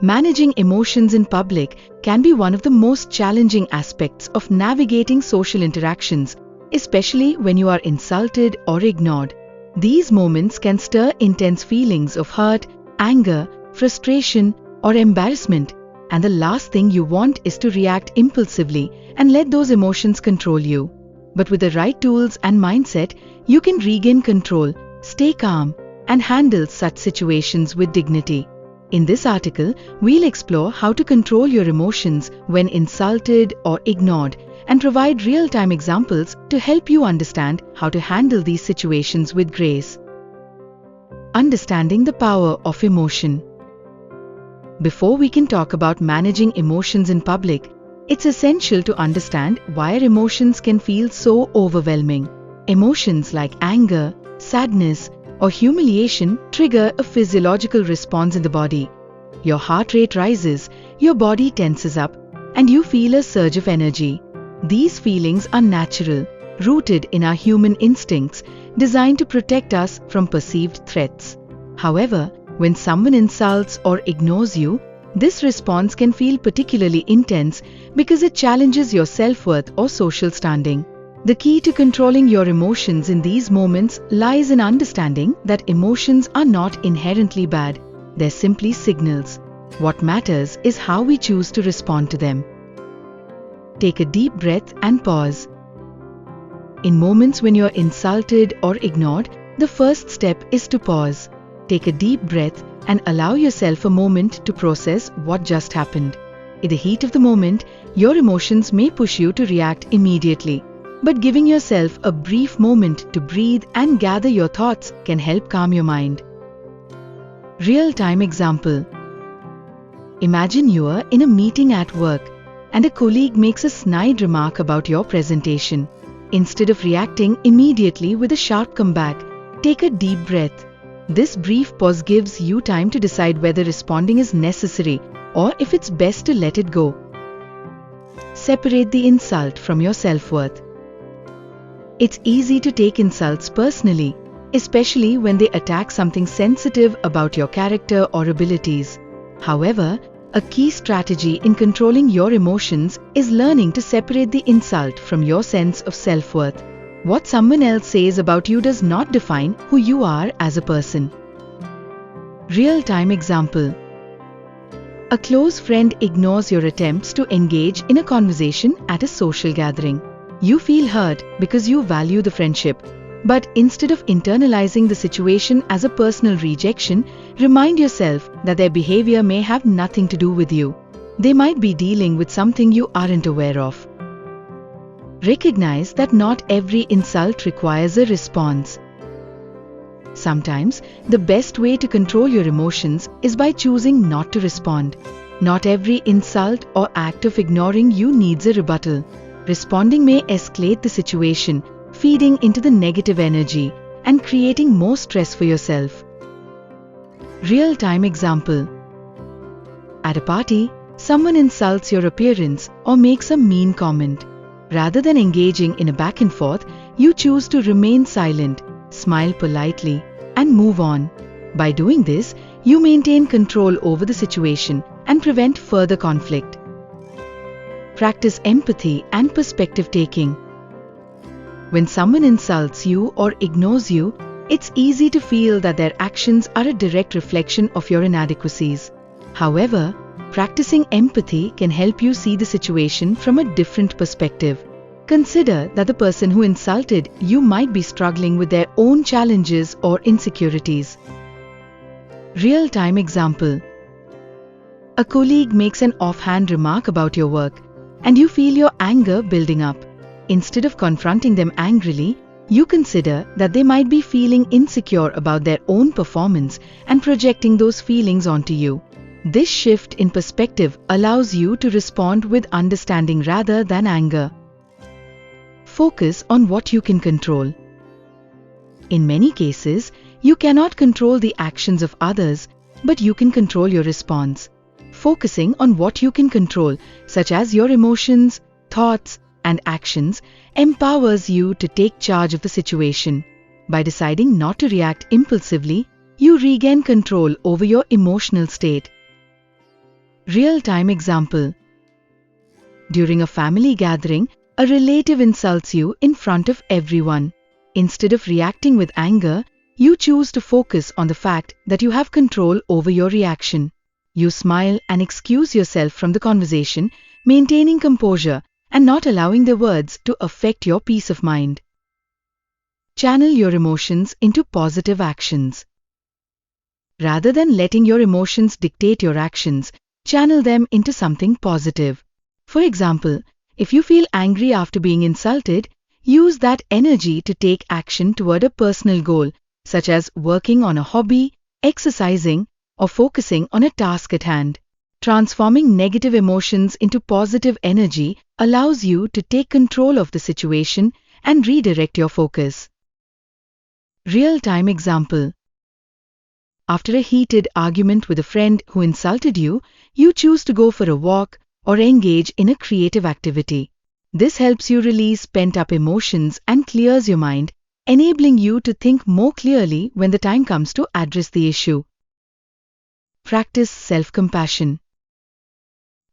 Managing emotions in public can be one of the most challenging aspects of navigating social interactions, especially when you are insulted or ignored. These moments can stir intense feelings of hurt, anger, frustration, or embarrassment, and the last thing you want is to react impulsively and let those emotions control you. But with the right tools and mindset, you can regain control, stay calm, and handle such situations with dignity. In this article, we'll explore how to control your emotions when insulted or ignored and provide real-time examples to help you understand how to handle these situations with grace. Understanding the power of emotion. Before we can talk about managing emotions in public, it's essential to understand why our emotions can feel so overwhelming. Emotions like anger, sadness, or humiliation trigger a physiological response in the body. Your heart rate rises, your body tenses up, and you feel a surge of energy. These feelings are natural, rooted in our human instincts, designed to protect us from perceived threats. However, when someone insults or ignores you, this response can feel particularly intense because it challenges your self-worth or social standing. The key to controlling your emotions in these moments lies in understanding that emotions are not inherently bad. They're simply signals. What matters is how we choose to respond to them. Take a deep breath and pause. In moments when you're insulted or ignored, the first step is to pause. Take a deep breath and allow yourself a moment to process what just happened. In the heat of the moment, your emotions may push you to react immediately. But giving yourself a brief moment to breathe and gather your thoughts can help calm your mind. Real-time example. Imagine you are in a meeting at work and a colleague makes a snide remark about your presentation. Instead of reacting immediately with a sharp comeback, take a deep breath. This brief pause gives you time to decide whether responding is necessary or if it's best to let it go. Separate the insult from your self-worth. It's easy to take insults personally, especially when they attack something sensitive about your character or abilities. However, a key strategy in controlling your emotions is learning to separate the insult from your sense of self-worth. What someone else says about you does not define who you are as a person. Real-time example. A close friend ignores your attempts to engage in a conversation at a social gathering. You feel hurt because you value the friendship, but instead of internalizing the situation as a personal rejection, remind yourself that their behavior may have nothing to do with you. They might be dealing with something you aren't aware of. Recognize that not every insult requires a response. Sometimes, the best way to control your emotions is by choosing not to respond. Not every insult or act of ignoring you needs a rebuttal. Responding may escalate the situation, feeding into the negative energy and creating more stress for yourself. Real-time example. At a party, someone insults your appearance or makes a mean comment. Rather than engaging in a back and forth, you choose to remain silent, smile politely, and move on. By doing this, you maintain control over the situation and prevent further conflict. Practice empathy and perspective taking. When someone insults you or ignores you, it's easy to feel that their actions are a direct reflection of your inadequacies. However, practicing empathy can help you see the situation from a different perspective. Consider that the person who insulted you might be struggling with their own challenges or insecurities. Real-time example. A colleague makes an offhand remark about your work, and you feel your anger building up. Instead of confronting them angrily, you consider that they might be feeling insecure about their own performance and projecting those feelings onto you. This shift in perspective allows you to respond with understanding rather than anger. Focus on what you can control. In many cases, you cannot control the actions of others, but you can control your response. Focusing on what you can control, such as your emotions, thoughts, and actions, empowers you to take charge of the situation. By deciding not to react impulsively, you regain control over your emotional state. Real-time example. During a family gathering, a relative insults you in front of everyone. Instead of reacting with anger, you choose to focus on the fact that you have control over your reaction. You smile and excuse yourself from the conversation, maintaining composure and not allowing the words to affect your peace of mind. Channel your emotions into positive actions. Rather than letting your emotions dictate your actions, channel them into something positive. For example, if you feel angry after being insulted, use that energy to take action toward a personal goal, such as working on a hobby, exercising, or focusing on a task at hand. Transforming negative emotions into positive energy allows you to take control of the situation and redirect your focus. Real-time example. After a heated argument with a friend who insulted you, you choose to go for a walk or engage in a creative activity. This helps you release pent-up emotions and clears your mind, enabling you to think more clearly when the time comes to address the issue. Practice self-compassion.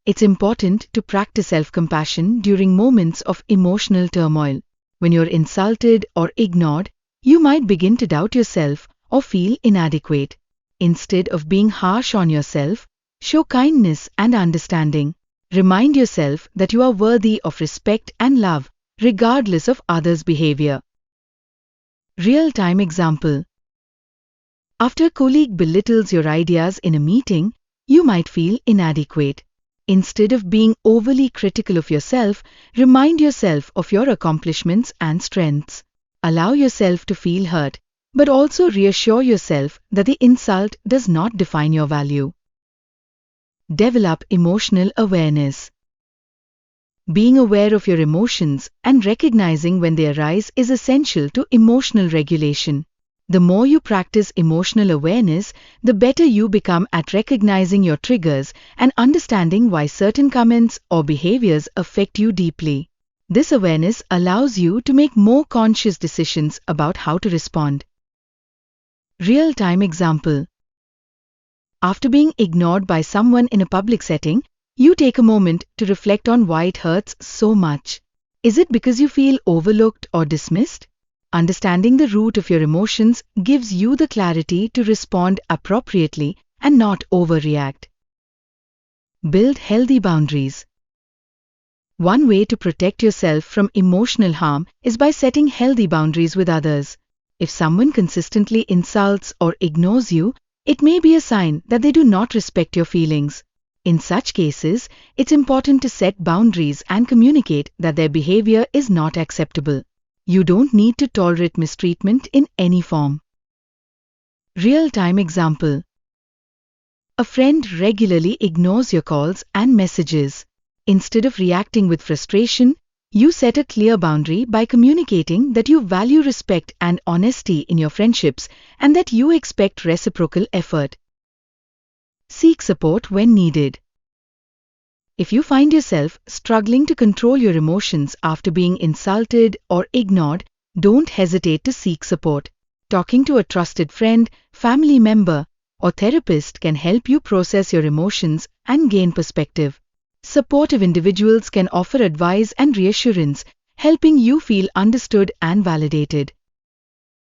It's important to practice self-compassion during moments of emotional turmoil. When you're insulted or ignored, you might begin to doubt yourself or feel inadequate. Instead of being harsh on yourself, show kindness and understanding. Remind yourself that you are worthy of respect and love, regardless of others' behavior. Real-time example. After a colleague belittles your ideas in a meeting, you might feel inadequate. Instead of being overly critical of yourself, remind yourself of your accomplishments and strengths. Allow yourself to feel hurt, but also reassure yourself that the insult does not define your value. Develop emotional awareness. Being aware of your emotions and recognizing when they arise is essential to emotional regulation. The more you practice emotional awareness, the better you become at recognizing your triggers and understanding why certain comments or behaviors affect you deeply. This awareness allows you to make more conscious decisions about how to respond. Real-time example. After being ignored by someone in a public setting, you take a moment to reflect on why it hurts so much. Is it because you feel overlooked or dismissed? Understanding the root of your emotions gives you the clarity to respond appropriately and not overreact. Build healthy boundaries. One way to protect yourself from emotional harm is by setting healthy boundaries with others. If someone consistently insults or ignores you, it may be a sign that they do not respect your feelings. In such cases, it's important to set boundaries and communicate that their behavior is not acceptable. You don't need to tolerate mistreatment in any form. Real-time example. A friend regularly ignores your calls and messages. Instead of reacting with frustration, you set a clear boundary by communicating that you value respect and honesty in your friendships and that you expect reciprocal effort. Seek support when needed. If you find yourself struggling to control your emotions after being insulted or ignored, don't hesitate to seek support. Talking to a trusted friend, family member, or therapist can help you process your emotions and gain perspective. Supportive individuals can offer advice and reassurance, helping you feel understood and validated.